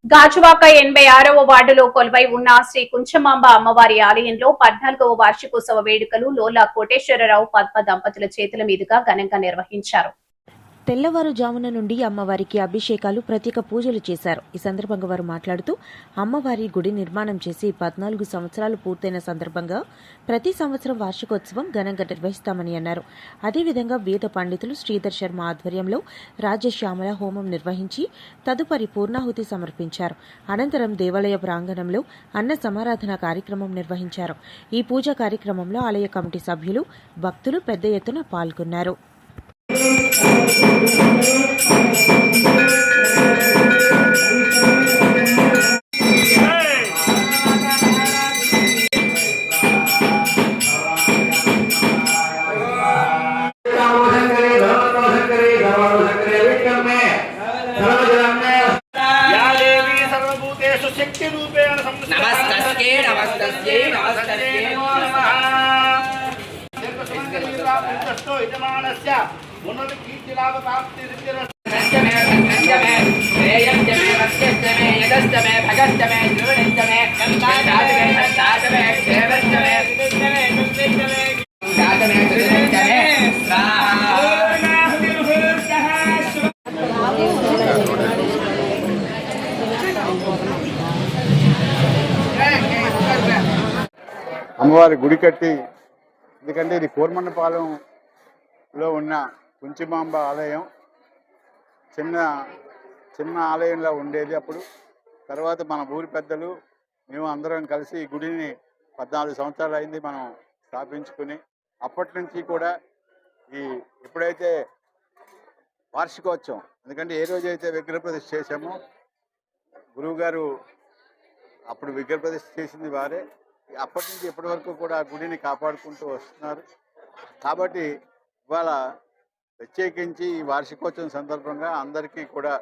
గాజువాక 86వ వార్డులో కొలువై ఉన్న శ్రీ కుంచమాంబ అమ్మవారి ఆలయంలో 14వ వార్షికోత్సవ వేడుకలు లోలా కోటేశ్వరరావు పద్మ దంపతుల చేతుల మీదుగా ఘనంగా నిర్వహించారు. తెల్లవారుజామున నుండి అమ్మవారికి అభిషేకాలు, ప్రత్యేక పూజలు చేశారు. ఈ సందర్భంగా వారు మాట్లాడుతూ అమ్మవారి గుడి నిర్మాణం చేసి 14 సంవత్సరాలు పూర్తయిన సందర్భంగా ప్రతి సంవత్సరం వార్షికోత్సవం ఘనంగా నిర్వహిస్తామని అన్నారు. అదేవిధంగా వేద పండితులు శ్రీధర్ శర్మ ఆధ్వర్యంలో రాజశ్యామల హోమం నిర్వహించి తదుపరి పూర్ణాహుతి సమర్పించారు. అనంతరం దేవాలయ ప్రాంగణంలో అన్న సమారాధన కార్యక్రమం నిర్వహించారు. ఈ పూజా కార్యక్రమంలో ఆలయ కమిటీ సభ్యులు, భక్తులు పెద్ద ఎత్తున పాల్గొన్నారు. शक्ति रूपेण नमस्तस्यै नमस्तस्यै नमस्तस्यै नमो नमः दीर्घसुमंगलीप्राप्तिरस्तु यजमानस्य उन्नत कीर्तिलाभ प्राप्तिरित्यर्थे पंचमे श्रेयश्चमे वस्यश्चमे यदश्चमे भगश्चमे द्रोणश्चमे गन्धाश्चमे सत्ताश्चमे देवश्चमे विदुश्चमे कुंभश्चमे जातमे त्रिदश्चमे स्वाहा అమ్మవారి గుడి కట్టి, ఎందుకంటే ఇది కోర్మన్నపాలెంలో ఉన్న కుంచిమాంబ ఆలయం చిన్న ఆలయంలో ఉండేది. అప్పుడు తర్వాత మన ఊరి పెద్దలు మేము అందరం కలిసి ఈ గుడిని 14 సంవత్సరాలు అయింది మనం స్థాపించుకుని. అప్పటి నుంచి కూడా ఎప్పుడైతే వార్షికోత్సవం, ఎందుకంటే ఏ రోజైతే విగ్రహ ప్రతిష్ఠ చేశామో గురువుగారు అప్పుడు విగ్రహ ప్రతిష్ఠ చేసింది వారే. అప్పటి నుంచి ఇప్పటి వరకు కూడా గుడిని కాపాడుకుంటూ వస్తున్నారు. కాబట్టి ఇవాళ ప్రత్యేకించి ఈ వార్షికోత్సవం సందర్భంగా అందరికీ కూడా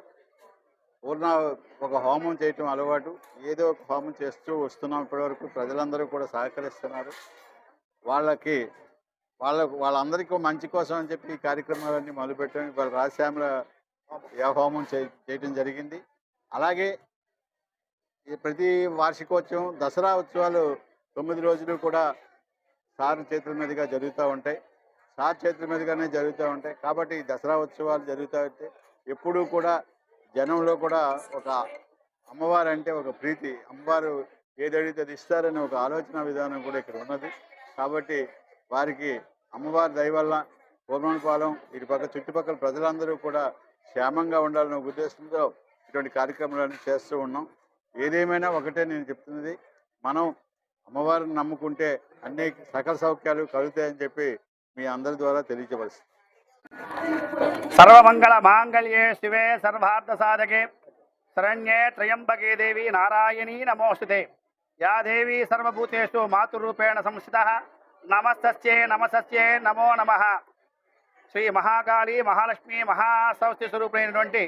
ఒక హోమం చేయటం అలవాటు. ఏదో ఒక హోమం చేస్తూ వస్తున్నాం ఇప్పటివరకు. ప్రజలందరూ కూడా సహకరిస్తున్నారు. వాళ్ళందరికీ మంచి కోసం అని చెప్పి ఈ కార్యక్రమాలన్నీ మొదలుపెట్టాం. ఇవాళ రాజశ్యామల హోమం చేయటం జరిగింది. అలాగే ప్రతి వార్షికోత్సవం, దసరా ఉత్సవాలు 9 రోజులు కూడా సార్ చేతుల మీదుగా జరుగుతూ ఉంటాయి. సార్ చేతుల మీదుగానే జరుగుతూ ఉంటాయి. కాబట్టి దసరా ఉత్సవాలు జరుగుతూ ఉంటే ఎప్పుడూ కూడా జనంలో కూడా ఒక అమ్మవారు అంటే ఒక ప్రీతి, అమ్మవారు ఏదడిగితే అది ఇస్తారనే ఒక ఆలోచన విధానం కూడా ఇక్కడ ఉన్నది. కాబట్టి వారికి అమ్మవారి దయ వల్ల కోర్మన్నపాలెం ఇటుపక్క చుట్టుపక్కల ప్రజలందరూ కూడా క్షేమంగా ఉండాలనే ఉద్దేశంతో ఇటువంటి కార్యక్రమాలన్నీ చేస్తూ ఉన్నాం. ఏదేమైనా ఒకటే నేను చెప్తున్నది, మనం అమ్మవారిని నమ్ముకుంటే అన్ని సకల సౌఖ్యాలు కలుగుతాయని చెప్పి మీ అందరి ద్వారా తెలియజేయవలసింది. సర్వమంగళ మాంగళ్యే శివే సర్వార్థ సాధకే శరణ్యే త్రయంబకే దేవి నారాయణీ నమోస్తుతే. యా దేవి సర్వభూతేషు మాతృరూపేణ సంస్థితః నమస్తస్యై నమస్తస్యై నమో నమః. శ్రీ మహాకాళి మహాలక్ష్మి మహాసరస్వతి స్వరూపులైనటువంటి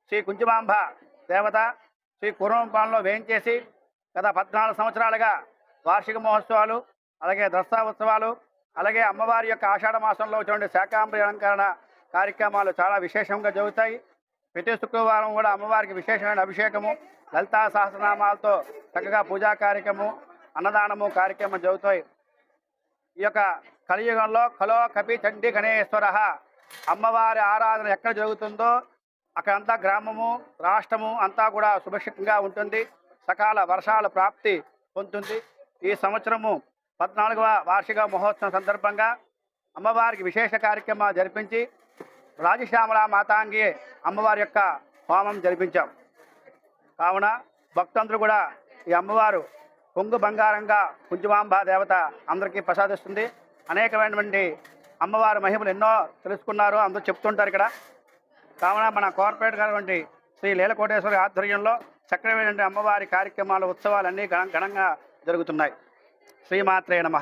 శ్రీ కుంచుమాంబ దేవత శ్రీ కోర్మన్నపాలెంలో వేయించేసి గత 14 సంవత్సరాలుగా వార్షిక మహోత్సవాలు, అలాగే దసరా ఉత్సవాలు, అలాగే అమ్మవారి యొక్క ఆషాఢ మాసంలో వచ్చే శాకాంబరి అలంకరణ కార్యక్రమాలు చాలా విశేషంగా జరుగుతాయి. ప్రతి శుక్రవారం కూడా అమ్మవారికి విశేషమైన అభిషేకము, లలితా సహస్రనామాలతో చక్కగా పూజా కార్యక్రమము, అన్నదానము కార్యక్రమం జరుగుతాయి. ఈ యొక్క కలియుగంలో ఖలో కపి చండీ గణేశ్వర అమ్మవారి ఆరాధన ఎక్కడ జరుగుతుందో అక్కడంతా గ్రామము, రాష్ట్రము అంతా కూడా సుభిక్షంగా ఉంటుంది. సకాల వర్షాల ప్రాప్తి పొందుతుంది. ఈ సంవత్సరము 14వ వార్షిక మహోత్సవం సందర్భంగా అమ్మవారికి విశేష కార్యక్రమాలు జరిపించి రాజశ్యామల మాతాంగి అమ్మవారి యొక్క హోమం జరిపించాం. కావున భక్తులందరూ కూడా ఈ అమ్మవారు కొంగు బంగారంగా కుంచుమాంబ దేవత అందరికీ ప్రసాదిస్తుంది. అనేకమైనటువంటి అమ్మవారి మహిమలు ఎన్నో తెలుసుకున్నారు, అందరూ చెప్తుంటారు ఇక్కడ. కావున మన కార్పొరేట్ గారి శ్రీ లీలకోటేశ్వరి ఆధ్వర్యంలో చక్రమైన అమ్మవారి కార్యక్రమాలు, ఉత్సవాలన్నీ ఘనంగా జరుగుతున్నాయి. శ్రీమాత్రే నమః.